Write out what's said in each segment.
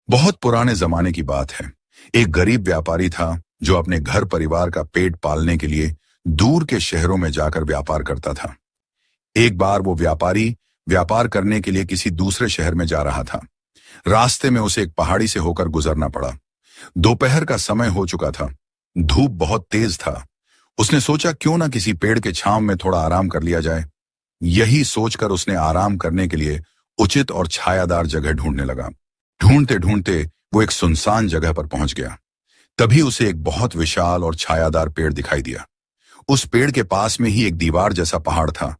बहुत पुराने जमाने की बात है। एक गरीब व्यापारी था जो अपने घर परिवार का पेट पालने के लिए दूर के शहरों में जाकर व्यापार करता था। एक बार वो व्यापारी व्यापार करने के लिए किसी दूसरे शहर में जा रहा था। रास्ते में उसे एक पहाड़ी से होकर गुजरना पड़ा। दोपहर का समय हो चुका था। धूप बहुत तेज था। उसने सोचा क्यों ना किसी पेड़ के छांव में थोड़ा आराम कर लिया जाए। यही सोचकर उसने आराम करने के लिए उचित और छायादार जगह ढूंढने लगा। ढूंढते ढूंढते वो एक सुनसान जगह पर पहुंच गया। तभी उसे एक बहुत विशाल और छायादार पेड़ दिखाई दिया। उस पेड़ के पास में ही एक दीवार जैसा पहाड़ था।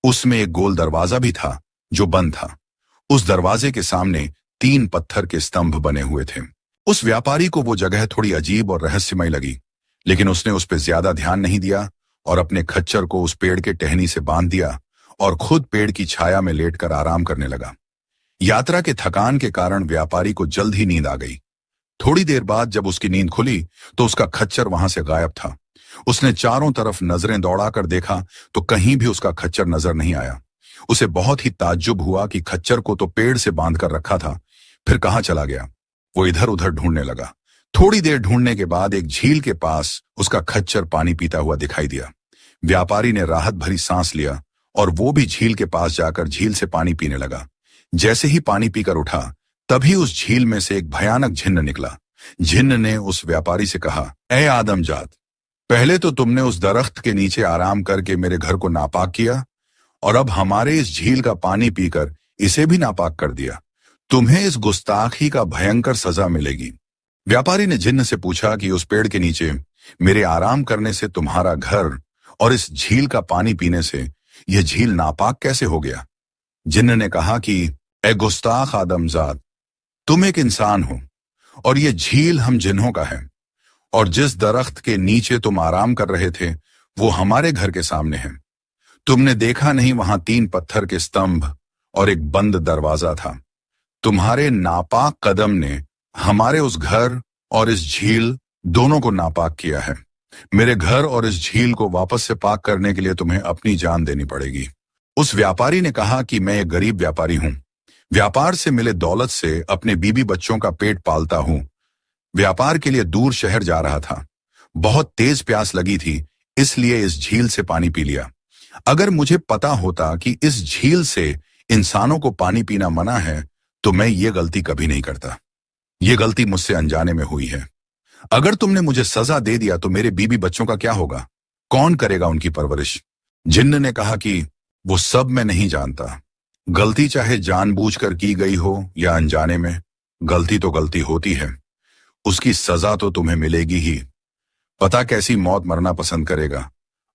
उसमें एक गोल दरवाजा भी था जो बंद था। उस दरवाजे के सामने 3 पत्थर के स्तंभ बने हुए थे। उस व्यापारी को वो जगह थोड़ी अजीब और रहस्यमय लगी, लेकिन उसने उस पर ज्यादा ध्यान नहीं दिया और अपने खच्चर को उस पेड़ के टहनी से बांध दिया और खुद पेड़ की छाया में लेटकर आराम करने लगा। यात्रा के थकान के कारण व्यापारी को जल्द ही नींद आ गई। थोड़ी देर बाद जब उसकी नींद खुली तो उसका खच्चर वहां से गायब था। उसने चारों तरफ नजरें दौड़ाकर देखा तो कहीं भी उसका खच्चर नजर नहीं आया। उसे बहुत ही ताज्जुब हुआ कि खच्चर को तो पेड़ से बांधकर रखा था, फिर कहाँ चला गया। वो इधर उधर ढूंढने लगा। थोड़ी देर ढूंढने के बाद एक झील के पास उसका खच्चर पानी पीता हुआ दिखाई दिया। व्यापारी ने राहत भरी सांस लिया और वो भी झील के पास जाकर झील से पानी पीने लगा। जैसे ही पानी पीकर उठा तभी उस झील में से एक भयानक झिन्न निकला। झिन्न ने उस व्यापारी से कहा, ए आदमजात, पहले तो तुमने उस दरख्त के नीचे आराम करके मेरे घर को नापाक किया और अब हमारे इस झील का पानी पीकर इसे भी नापाक कर दिया। तुम्हें इस गुस्ताखी का भयंकर सजा मिलेगी। व्यापारी ने जिन्न से पूछा कि उस पेड़ के नीचे मेरे आराम करने से तुम्हारा घर और इस झील का पानी पीने से यह झील नापाक कैसे हो गया। जिन्न ने कहा कि ए गुस्ताख आदमजात, तुम एक इंसान हो और यह झील हम जिन्हों का है, और जिस दरख्त के नीचे तुम आराम कर रहे थे वो हमारे घर के सामने है। तुमने देखा नहीं वहां 3 पत्थर के स्तंभ और एक बंद दरवाजा था। तुम्हारे नापाक कदम ने हमारे उस घर और इस झील दोनों को नापाक किया है। मेरे घर और इस झील को वापस से पाक करने के लिए तुम्हें अपनी जान देनी पड़ेगी। उस व्यापारी ने कहा कि मैं एक गरीब व्यापारी हूं। व्यापार से मिले दौलत से अपने बीबी बच्चों का पेट पालता हूं। व्यापार के लिए दूर शहर जा रहा था। बहुत तेज प्यास लगी थी, इसलिए इस झील से पानी पी लिया। अगर मुझे पता होता कि इस झील से इंसानों को पानी पीना मना है तो मैं ये गलती कभी नहीं करता। ये गलती मुझसे अनजाने में हुई है। अगर तुमने मुझे सजा दे दिया तो मेरे बीबी बच्चों का क्या होगा? कौन करेगा उनकी परवरिश? जिन्न ने कहा कि वो सब मैं नहीं जानता। गलती चाहे जानबूझकर की गई हो या अनजाने में, गलती तो गलती होती है। उसकी सजा तो तुम्हें मिलेगी ही। पता कैसी मौत मरना पसंद करेगा?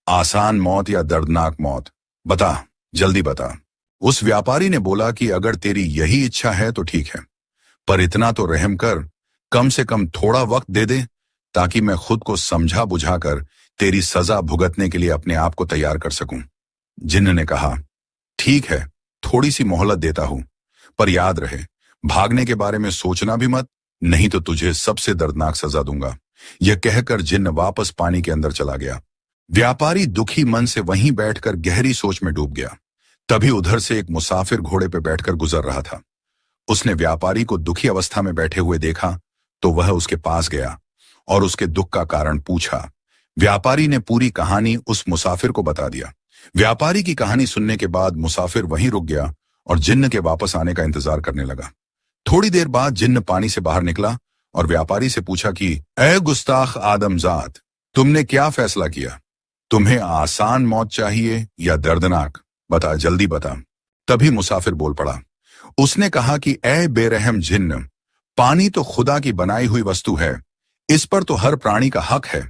आसान मौत या दर्दनाक मौत? बता, जल्दी बता। उस व्यापारी ने बोला कि अगर तेरी यही इच्छा है तो ठीक है, पर इतना तो रहम कर, कम से कम थोड़ा वक्त दे दे ताकि मैं खुद को समझा बुझाकर तेरी सजा भुगतने के लिए अपने आप को तैयार कर सकूं। जिन्न ने कहा, ठीक है, थोड़ी सी मोहलत देता हूं, पर याद रहे भागने के बारे में सोचना भी मत, नहीं तो तुझे सबसे दर्दनाक सजा दूंगा। यह कहकर जिन्न वापस पानी के अंदर चला गया। व्यापारी दुखी मन से वहीं बैठकर गहरी सोच में डूब गया। तभी उधर से एक मुसाफिर घोड़े पर बैठकर गुजर रहा था। उसने व्यापारी को दुखी अवस्था में बैठे हुए देखा तो वह उसके पास गया और उसके दुख का कारण पूछा। व्यापारी ने पूरी कहानी उस मुसाफिर को बता दिया। व्यापारी की कहानी सुनने के बाद मुसाफिर वहीं रुक गया और जिन्न के वापस आने का इंतजार करने लगा। थोड़ी देर बाद जिन्न पानी से बाहर निकला और व्यापारी से पूछा कि ए गुस्ताख आदमजात, तुमने क्या फैसला किया? तुम्हें आसान मौत चाहिए या दर्दनाक? बता, जल्दी बता। तभी मुसाफिर बोल पड़ा। उसने कहा कि ए बेरहम जिन्न, पानी तो खुदा की बनाई हुई वस्तु है, इस पर तो हर प्राणी का हक है।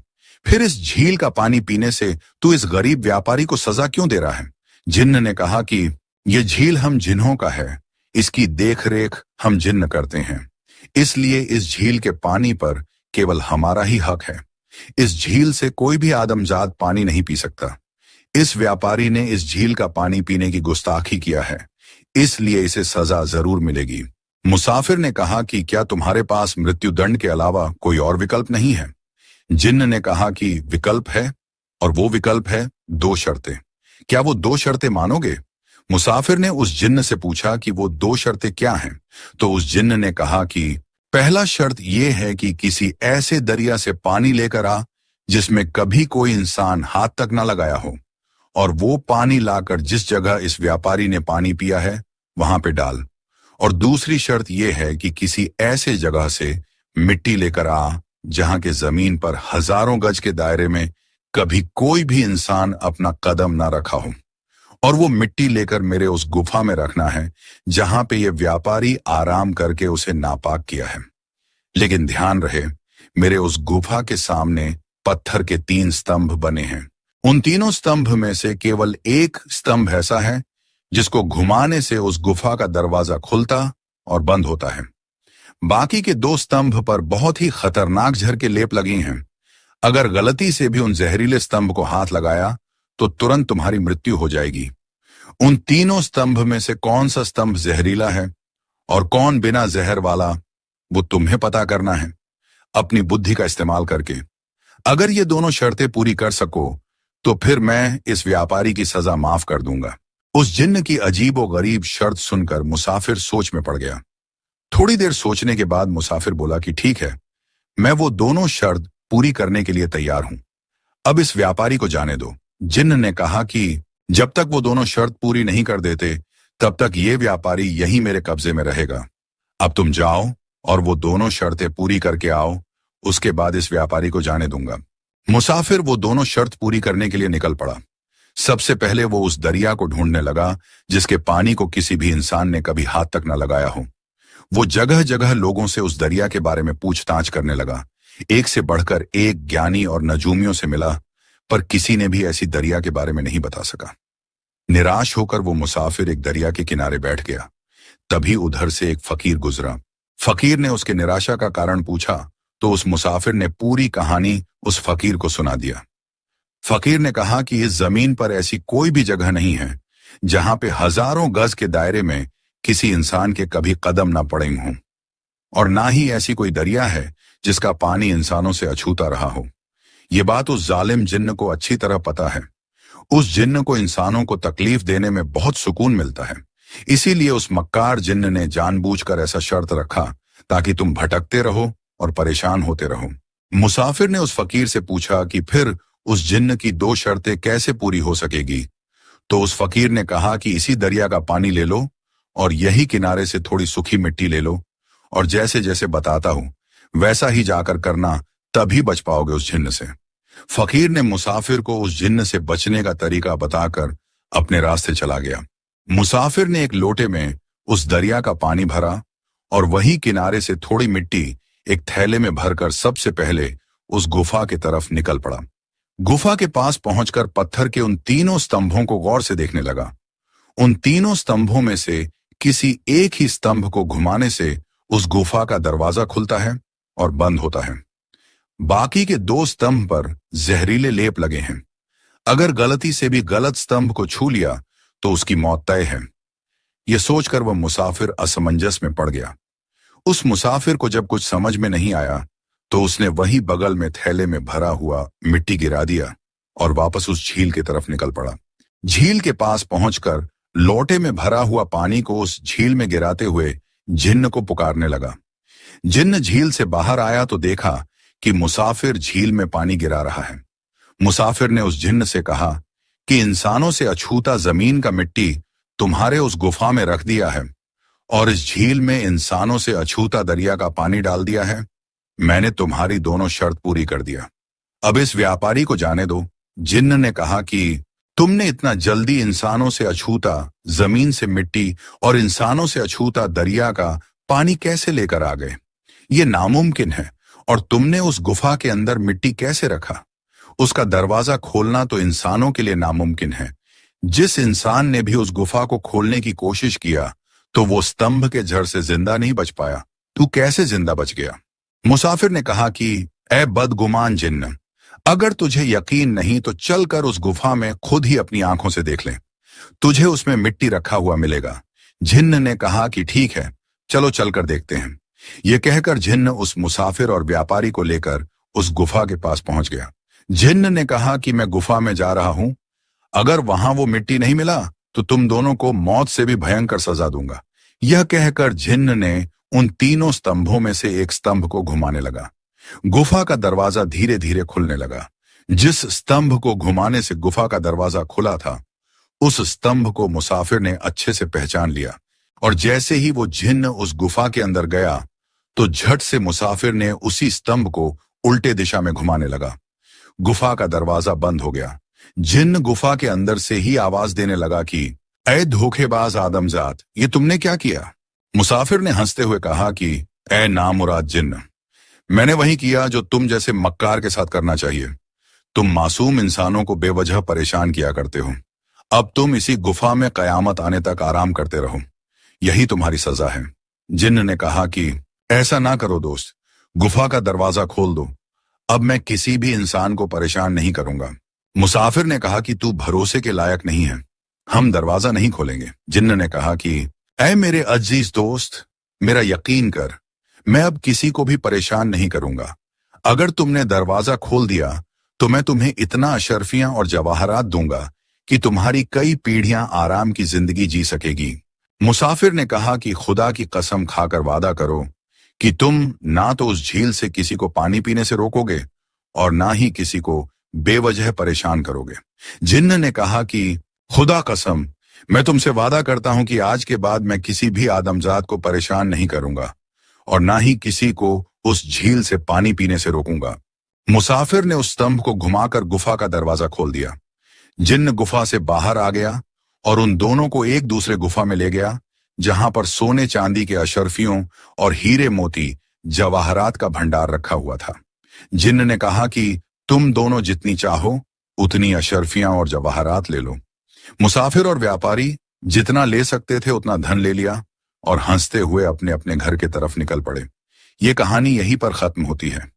फिर इस झील का पानी पीने से तू इस गरीब व्यापारी को सजा क्यों दे रहा है? जिन्न ने कहा कि यह झील हम जिन्हों का है, इसकी देखरेख हम जिन्न करते हैं, इसलिए इस झील के पानी पर केवल हमारा ही हक है। इस झील से कोई भी आदमजात पानी नहीं पी सकता। इस व्यापारी ने इस झील का पानी पीने की गुस्ताखी किया है, इसलिए इसे सजा जरूर मिलेगी। मुसाफिर ने कहा कि क्या तुम्हारे पास मृत्युदंड के अलावा कोई और विकल्प नहीं है? जिन्न ने कहा कि विकल्प है, और वो विकल्प है 2 शर्तें। क्या वो 2 शर्तें मानोगे? मुसाफिर ने उस जिन्न से पूछा कि वो 2 शर्तें क्या हैं? तो उस जिन्न ने कहा कि पहला शर्त यह है कि किसी ऐसे दरिया से पानी लेकर आ जिसमें कभी कोई इंसान हाथ तक न लगाया हो, और वो पानी लाकर जिस जगह इस व्यापारी ने पानी पिया है वहां पे डाल। और दूसरी शर्त यह है कि किसी ऐसे जगह से मिट्टी लेकर आ जहां के जमीन पर हजारों गज के दायरे में कभी कोई भी इंसान अपना कदम ना रखा हो, और वो मिट्टी लेकर मेरे उस गुफा में रखना है जहां पे ये व्यापारी आराम करके उसे नापाक किया है। लेकिन ध्यान रहे, मेरे उस गुफा के सामने पत्थर के 3 स्तंभ बने हैं। उन तीनों स्तंभ में से केवल एक स्तंभ ऐसा है जिसको घुमाने से उस गुफा का दरवाजा खुलता और बंद होता है। बाकी के 2 स्तंभ पर बहुत ही खतरनाक जहर के लेप लगी हैं। अगर गलती से भी उन जहरीले स्तंभ को हाथ लगाया तो तुरंत तुम्हारी मृत्यु हो जाएगी। उन तीनों स्तंभ में से कौन सा स्तंभ जहरीला है और कौन बिना जहर वाला, वो तुम्हें पता करना है अपनी बुद्धि का इस्तेमाल करके। अगर ये दोनों शर्तें पूरी कर सको तो फिर मैं इस व्यापारी की सजा माफ कर दूंगा। उस जिन्न की अजीब और गरीब शर्त सुनकर मुसाफिर सोच में पड़ गया। थोड़ी देर सोचने के बाद मुसाफिर बोला कि ठीक है, मैं वो दोनों शर्त पूरी करने के लिए तैयार हूं। अब इस व्यापारी को जाने दो। जिन्न ने कहा कि जब तक वो दोनों शर्त पूरी नहीं कर देते तब तक ये व्यापारी यहीं मेरे कब्जे में रहेगा। अब तुम जाओ और वो दोनों शर्तें पूरी करके आओ, उसके बाद इस व्यापारी को जाने दूंगा। मुसाफिर वो दोनों शर्त पूरी करने के लिए निकल पड़ा। सबसे पहले वो उस दरिया को ढूंढने लगा जिसके पानी को किसी भी इंसान ने कभी हाथ तक न लगाया हो। वो जगह जगह लोगों से उस दरिया के बारे में पूछताछ करने लगा। एक से बढ़कर एक ज्ञानी और नजूमियों से मिला, पर किसी ने भी ऐसी दरिया के बारे में नहीं बता सका। निराश होकर वो मुसाफिर एक दरिया के किनारे बैठ गया। तभी उधर से एक फकीर गुजरा। फकीर ने उसके निराशा का कारण पूछा तो उस मुसाफिर ने पूरी कहानी उस फकीर को सुना दिया। फकीर ने कहा कि इस जमीन पर ऐसी कोई भी जगह नहीं है जहां पे हजारों गज के दायरे में किसी इंसान के कभी कदम ना पड़े हों, और ना ही ऐसी कोई दरिया है जिसका पानी इंसानों से अछूता रहा हो। ये बात उस जालिम जिन्न को अच्छी तरह पता है। उस जिन्न को इंसानों को तकलीफ देने में बहुत सुकून मिलता है। इसीलिए उस मक्कार जिन्न ने जानबूझकर ऐसा शर्त रखा ताकि तुम भटकते रहो और परेशान होते रहो। मुसाफिर ने उस फकीर से पूछा कि फिर उस जिन्न की 2 शर्तें कैसे पूरी हो सकेगी। तो उस फकीर ने कहा कि इसी दरिया का पानी ले लो और यही किनारे से थोड़ी सूखी मिट्टी ले लो, और जैसे जैसे बताता हूं वैसा ही जाकर करना, तभी बच पाओगे उस जिन्न से। फकीर ने मुसाफिर को उस जिन्न से बचने का तरीका बताकर अपने रास्ते चला गया। मुसाफिर ने एक लोटे में उस दरिया का पानी भरा और वही किनारे से थोड़ी मिट्टी एक थैले में भरकर सबसे पहले उस गुफा की तरफ निकल पड़ा। गुफा के पास पहुंचकर पत्थर के उन तीनों स्तंभों को गौर से देखने लगा। उन तीनों स्तंभों में से किसी एक ही स्तंभ को घुमाने से उस गुफा का दरवाजा खुलता है और बंद होता है। बाकी के 2 स्तंभ पर जहरीले लेप लगे हैं। अगर गलती से भी गलत स्तंभ को छू लिया तो उसकी मौत तय है। यह सोचकर वह मुसाफिर असमंजस में पड़ गया। उस मुसाफिर को जब कुछ समझ में नहीं आया तो उसने वही बगल में थैले में भरा हुआ मिट्टी गिरा दिया और वापस उस झील की तरफ निकल पड़ा। झील के पास पहुंचकर लोटे में भरा हुआ पानी को उस झील में गिराते हुए जिन्न को पुकारने लगा। जिन्न झील से बाहर आया तो देखा कि मुसाफिर झील में पानी गिरा रहा है। मुसाफिर ने उस जिन्न से कहा कि इंसानों से अछूता जमीन का मिट्टी तुम्हारे उस गुफा में रख दिया है और इस झील में इंसानों से अछूता दरिया का पानी डाल दिया है। मैंने तुम्हारी दोनों शर्त पूरी कर दिया। अब इस व्यापारी को जाने दो। जिन्न ने कहा कि तुमने इतना जल्दी इंसानों से अछूता जमीन से मिट्टी और इंसानों से अछूता दरिया का पानी कैसे लेकर आ गए? ये नामुमकिन है। और तुमने उस गुफा के अंदर मिट्टी कैसे रखा? उसका दरवाजा खोलना तो इंसानों के लिए नामुमकिन है। जिस इंसान ने भी उस गुफा को खोलने की कोशिश किया तो वो स्तंभ के जड़ से जिंदा नहीं बच पाया। तू कैसे जिंदा बच गया? मुसाफिर ने कहा कि ए बदगुमान जिन्न, अगर तुझे यकीन नहीं तो चल कर उस गुफा में खुद ही अपनी आंखों से देख ले। तुझे उसमें मिट्टी रखा हुआ मिलेगा। जिन्न ने कहा कि ठीक है, चलो चलकर देखते हैं। यह कहकर जिन्न उस मुसाफिर और व्यापारी को लेकर उस गुफा के पास पहुंच गया। जिन्न ने कहा कि मैं गुफा में जा रहा हूं, अगर वहां वो मिट्टी नहीं मिला तो तुम दोनों को मौत से भी भयंकर सजा दूंगा। यह कहकर जिन्न ने उन तीनों स्तंभों में से एक स्तंभ को घुमाने लगा। गुफा का दरवाजा धीरे धीरे खुलने लगा। जिस स्तंभ को घुमाने से गुफा का दरवाजा खुला था, उस स्तंभ को मुसाफिर ने अच्छे से पहचान लिया, और जैसे ही वो जिन्न उस गुफा के अंदर गया तो झट से मुसाफिर ने उसी स्तंभ को उल्टे दिशा में घुमाने लगा। गुफा का दरवाजा बंद हो गया। जिन्न गुफा के अंदर से ही आवाज देने लगा कि ऐ धोखेबाज आदमजात, ये तुमने क्या किया? मुसाफिर ने हंसते हुए कहा कि ऐ नामुराद जिन्न, मैंने वही किया जो तुम जैसे मक्कार के साथ करना चाहिए। तुम मासूम इंसानों को बेवजह परेशान किया करते हो। अब तुम इसी गुफा में कयामत आने तक आराम करते रहो, यही तुम्हारी सजा है। जिन्न ने कहा कि ऐसा ना करो दोस्त, गुफा का दरवाजा खोल दो, अब मैं किसी भी इंसान को परेशान नहीं करूंगा। मुसाफिर ने कहा कि तू भरोसे के लायक नहीं है, हम दरवाजा नहीं खोलेंगे। जिन्न ने कहा कि ऐ मेरे अजीज दोस्त, मेरा यकीन कर, मैं अब किसी को भी परेशान नहीं करूंगा। अगर तुमने दरवाजा खोल दिया तो मैं तुम्हें इतना अशर्फियां और जवाहरात दूंगा कि तुम्हारी कई पीढ़ियां आराम की जिंदगी जी सकेगी। मुसाफिर ने कहा कि खुदा की कसम खाकर वादा करो कि तुम ना तो उस झील से किसी को पानी पीने से रोकोगे और ना ही किसी को बेवजह परेशान करोगे। जिन्न ने कहा कि खुदा कसम, मैं तुमसे वादा करता हूं कि आज के बाद मैं किसी भी आदमजात को परेशान नहीं करूंगा और ना ही किसी को उस झील से पानी पीने से रोकूंगा। मुसाफिर ने उस स्तंभ को घुमाकर गुफा का दरवाजा खोल दिया। जिन्न गुफा से बाहर आ गया और उन दोनों को एक दूसरे गुफा में ले गया, जहां पर सोने चांदी के अशर्फियों और हीरे मोती जवाहरात का भंडार रखा हुआ था। जिन्न ने कहा कि तुम दोनों जितनी चाहो उतनी अशर्फियां और जवाहरात ले लो। मुसाफिर और व्यापारी जितना ले सकते थे उतना धन ले लिया और हंसते हुए अपने अपने घर की तरफ निकल पड़े। ये कहानी यहीं पर खत्म होती है।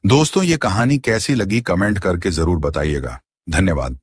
दोस्तों, ये कहानी कैसी लगी कमेंट करके जरूर बताइएगा। धन्यवाद।